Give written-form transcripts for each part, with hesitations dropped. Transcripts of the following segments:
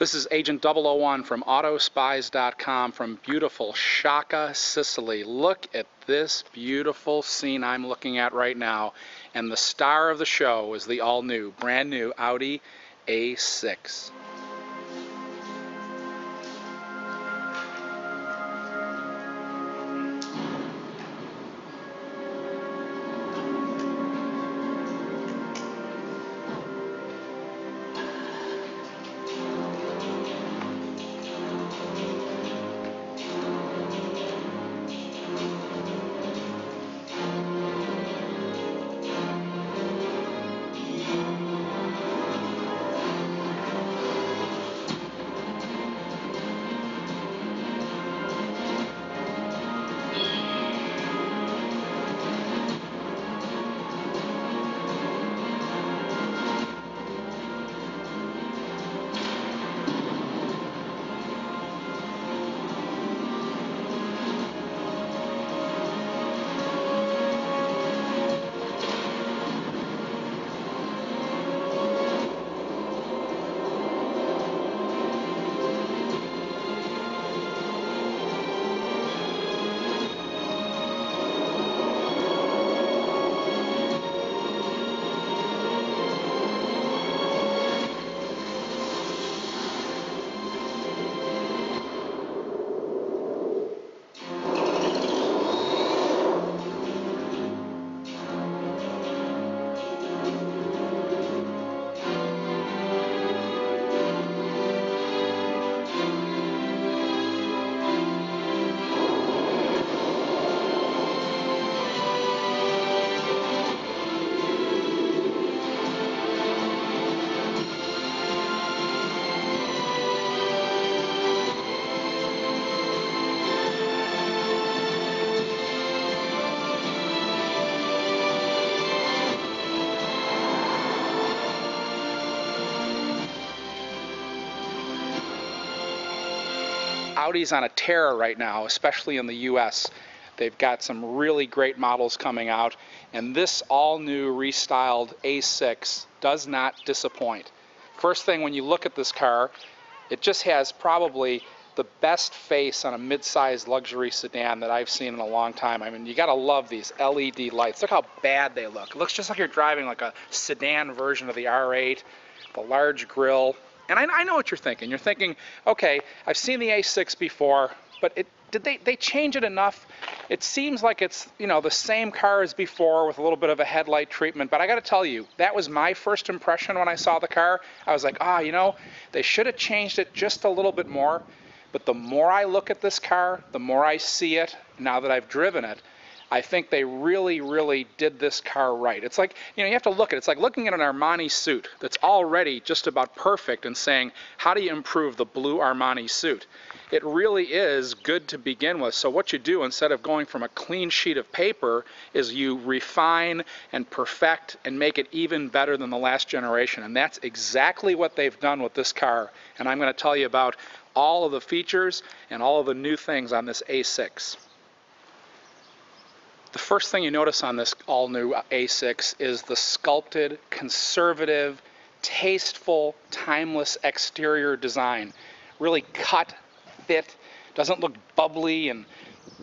This is Agent 001 from Autospies.com from beautiful Shaka, Sicily. Look at this beautiful scene I'm looking at right now. And the star of the show is the all-new, brand new Audi A6. Audi's on a tear right now, especially in the US. They've got some really great models coming out, and this all-new restyled A6 does not disappoint. First thing, when you look at this car, it just has probably the best face on a mid-sized luxury sedan that I've seen in a long time. I mean, you gotta love these LED lights. Look how bad they look. It looks just like you're driving like a sedan version of the R8, the large grille. And I know what you're thinking. You're thinking, okay, I've seen the A6 before, but did they change it enough? It seems like it's, you know, the same car as before with a little bit of a headlight treatment. But I got to tell you, that was my first impression when I saw the car. I was like, you know, they should have changed it just a little bit more. But the more I look at this car, the more I see it, now that I've driven it, I think they really, really did this car right. It's like, you know, you have to look at it. It's like looking at an Armani suit that's already just about perfect and saying, how do you improve the blue Armani suit? It really is good to begin with. So what you do, instead of going from a clean sheet of paper, is you refine and perfect and make it even better than the last generation. And that's exactly what they've done with this car. And I'm going to tell you about all of the features and all of the new things on this A6. The first thing you notice on this all-new A6 is the sculpted, conservative, tasteful, timeless exterior design. Really cut, fit, doesn't look bubbly and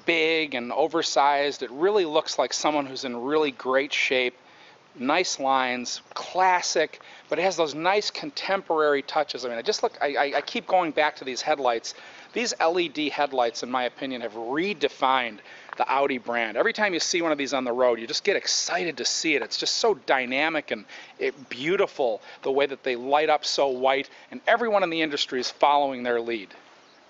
big and oversized. It really looks like someone who's in really great shape. Nice lines, classic, but it has those nice contemporary touches. I mean, I keep going back to these headlights. These LED headlights, in my opinion, have redefined the Audi brand. Every time you see one of these on the road, you just get excited to see it. It's just so dynamic and beautiful, the way that they light up so white, and everyone in the industry is following their lead.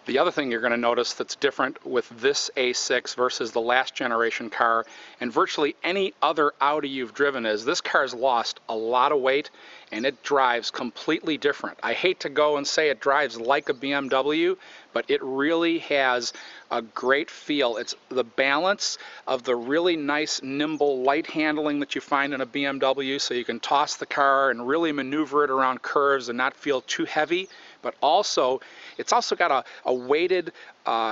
The other thing you're going to notice that's different with this A6 versus the last generation car and virtually any other Audi you've driven is this car's lost a lot of weight and it drives completely different. I hate to go and say it drives like a BMW, but it really has a great feel. It's the balance of the really nice, nimble, light handling that you find in a BMW, so you can toss the car and really maneuver it around curves and not feel too heavy. But also, it's also got a weighted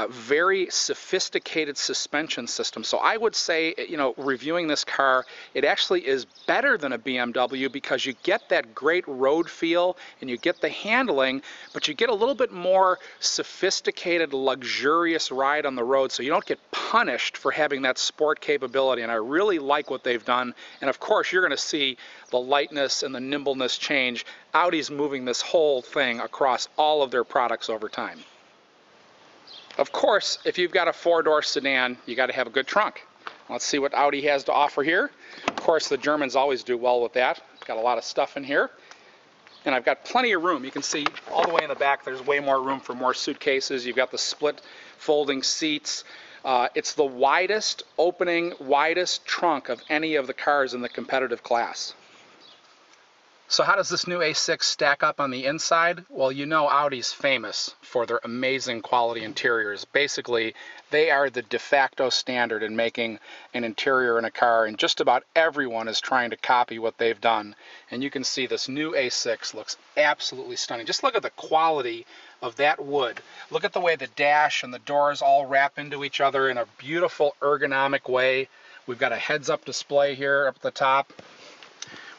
very sophisticated suspension system. So I would say, you know, reviewing this car, it actually is better than a BMW because you get that great road feel and you get the handling, but you get a little bit more sophisticated, luxurious ride on the road, so you don't get punished for having that sport capability. And I really like what they've done. And of course, you're going to see the lightness and the nimbleness change. Audi's moving this whole thing across all of their products over time. Of course, if you've got a four-door sedan, you got to have a good trunk. Let's see what Audi has to offer here. Of course, the Germans always do well with that. Got a lot of stuff in here. And I've got plenty of room. You can see all the way in the back, there's way more room for more suitcases. You've got the split folding seats. It's the widest trunk of any of the cars in the competitive class. So how does this new A6 stack up on the inside? Well, you know Audi's famous for their amazing quality interiors. Basically, they are the de facto standard in making an interior in a car, and just about everyone is trying to copy what they've done. And you can see this new A6 looks absolutely stunning. Just look at the quality of that wood. Look at the way the dash and the doors all wrap into each other in a beautiful ergonomic way. We've got a heads-up display here up at the top.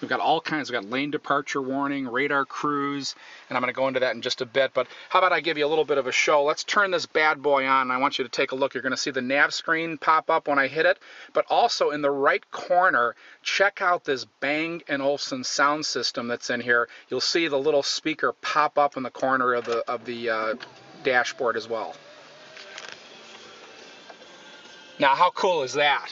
We've got all kinds. We've got lane departure warning, radar cruise, and I'm going to go into that in just a bit. But how about I give you a little bit of a show? Let's turn this bad boy on, and I want you to take a look. You're going to see the nav screen pop up when I hit it, but also in the right corner, check out this Bang & Olufsen sound system that's in here. You'll see the little speaker pop up in the corner of the dashboard as well. Now, how cool is that?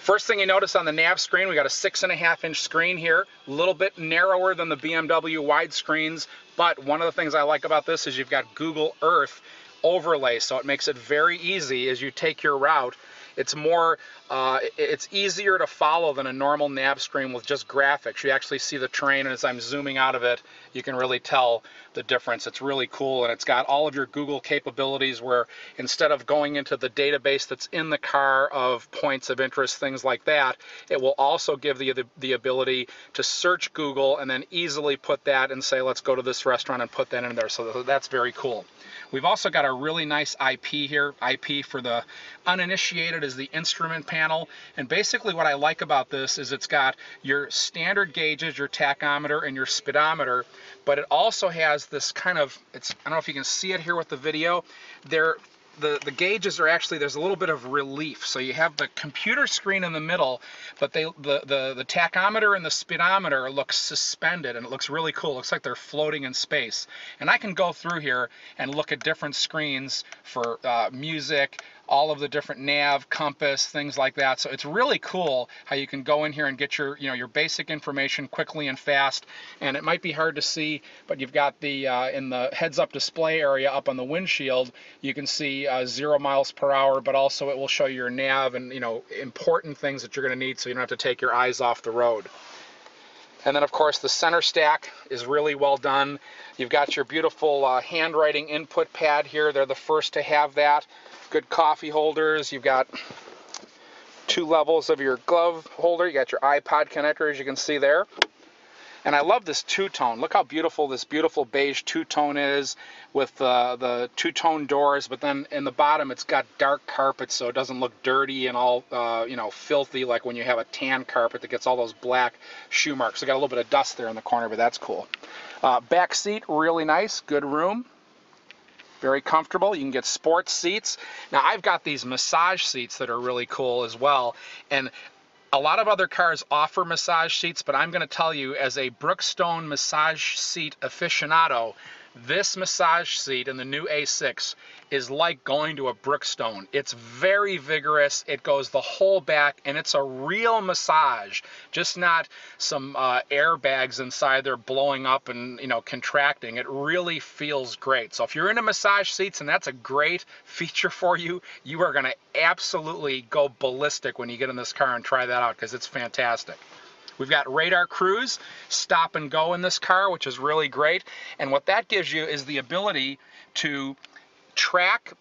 First thing you notice on the nav screen, we got a 6.5-inch screen here, a little bit narrower than the BMW widescreens, but one of the things I like about this is you've got Google Earth overlay, so it makes it very easy as you take your route. It's more, it's easier to follow than a normal nav screen with just graphics. You actually see the terrain, and as I'm zooming out of it, you can really tell the difference. It's really cool, and it's got all of your Google capabilities where instead of going into the database that's in the car of points of interest, things like that, it will also give you the ability to search Google and then easily put that and say, let's go to this restaurant and put that in there. So that's very cool. We've also got a really nice IP here. IP for the uninitiated is the instrument panel. And basically what I like about this is it's got your standard gauges, your tachometer and your speedometer, but it also has this kind of, I don't know if you can see it here with the video, the gauges are actually, there's a little bit of relief. So you have the computer screen in the middle, but the tachometer and the speedometer look suspended, and it looks really cool. It looks like they're floating in space. And I can go through here and look at different screens for music, all of the different nav, compass, things like that. So it's really cool how you can go in here and get your, your basic information quickly and fast. And it might be hard to see, but you've got the, in the heads-up display area up on the windshield, you can see 0 miles per hour, but also it will show you your nav and, important things that you're going to need so you don't have to take your eyes off the road. And then, of course, the center stack is really well done. You've got your beautiful handwriting input pad here. They're the first to have that. Good coffee holders. You've got 2 levels of your glove holder. You got your iPod connector, as you can see there. And I love this two-tone. Look how beautiful this beautiful beige two-tone is with the two-tone doors. But then in the bottom, it's got dark carpet, so it doesn't look dirty and all filthy like when you have a tan carpet that gets all those black shoe marks. So got a little bit of dust there in the corner, but that's cool. Back seat, really nice, good room. Very comfortable. You can get sports seats. Now I've got these massage seats that are really cool as well. And a lot of other cars offer massage seats, but I'm going to tell you, as a Brookstone massage seat aficionado, this massage seat in the new A6 is like going to a Brookstone. It's very vigorous. It goes the whole back, and it's a real massage, just not some airbags inside there blowing up and contracting. It really feels great. So if you're into massage seats and that's a great feature for you, you are going to absolutely go ballistic when you get in this car and try that out, because it's fantastic. We've got radar cruise, stop and go in this car, which is really great. And what that gives you is the ability to track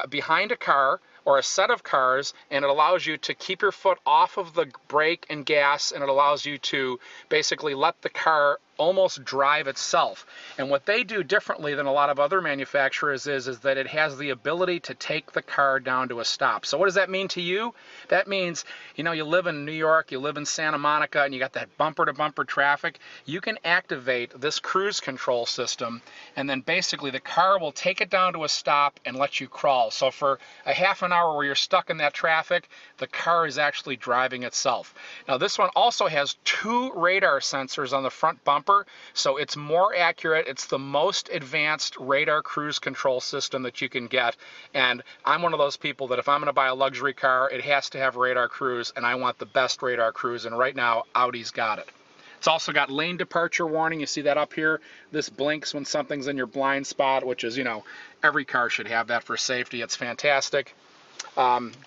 behind a car or a set of cars, and it allows you to keep your foot off of the brake and gas, and it allows you to basically let the car almost drive itself. And what they do differently than a lot of other manufacturers is that it has the ability to take the car down to a stop. So what does that mean to you? That means, you know, you live in New York, you live in Santa Monica, and you got that bumper-to-bumper traffic. You can activate this cruise control system, and then basically the car will take it down to a stop and let you crawl. So for a half an hour where you're stuck in that traffic, the car is actually driving itself. Now this one also has 2 radar sensors on the front bumper, so it's more accurate. It's the most advanced radar cruise control system that you can get, and I'm one of those people that if I'm going to buy a luxury car, it has to have radar cruise, and I want the best radar cruise, and right now Audi's got it. It's also got lane departure warning. You see that up here? This blinks when something's in your blind spot, which is, you know, every car should have that for safety. It's fantastic.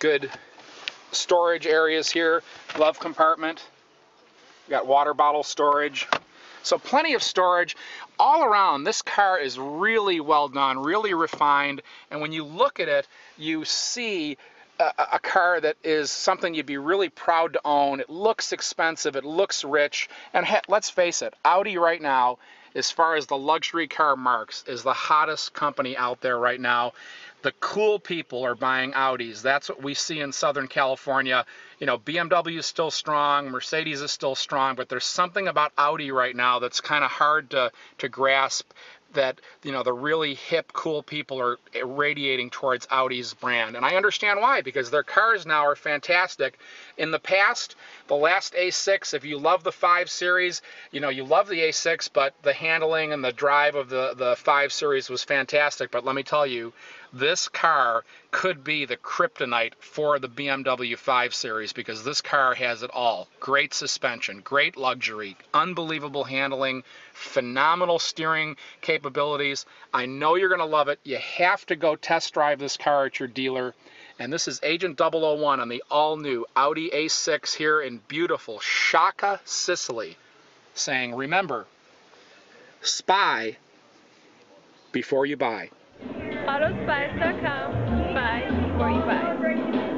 Good storage areas here. Glove compartment. We got water bottle storage. So plenty of storage all around. This car is really well done, really refined, and when you look at it, you see a car that is something you'd be really proud to own. It looks expensive, it looks rich, and let's face it, Audi right now, as far as the luxury car marks, is the hottest company out there right now. The cool people are buying Audis. That's what we see in Southern California. You know, BMW is still strong, Mercedes is still strong, but there's something about Audi right now that's kind of hard to grasp, that, you know, the really hip, cool people are radiating towards Audi's brand. And I understand why, because their cars now are fantastic. In the past, the last A6, if you love the 5 Series, you know, you love the A6, but the handling and the drive of the 5 Series was fantastic. But let me tell you, this car could be the kryptonite for the BMW 5 Series, because this car has it all. Great suspension, great luxury, unbelievable handling, phenomenal steering capabilities. I know you're going to love it. You have to go test drive this car at your dealer. And this is Agent 001 on the all-new Audi A6 here in beautiful Sciacca, Sicily, saying, remember, spy before you buy. Autospice.com. Buy before you buy.